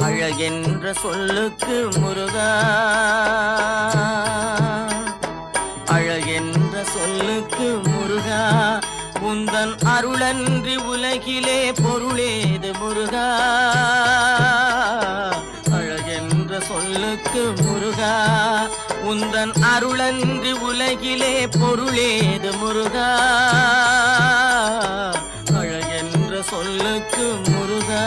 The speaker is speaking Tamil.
அழகென்ற சொல்லுக்கு முருகா, அழகென்ற சொல்லுக்கு முருகா, உந்தன் அருளன்றி உலகிலே பொருளேது முருகா. அழகென்ற சொல்லுக்கு முருகா, உந்தன் அருளன்றி உலகிலே பொருளேது முருகா. அழகென்ற சொல்லுக்கு முருகா.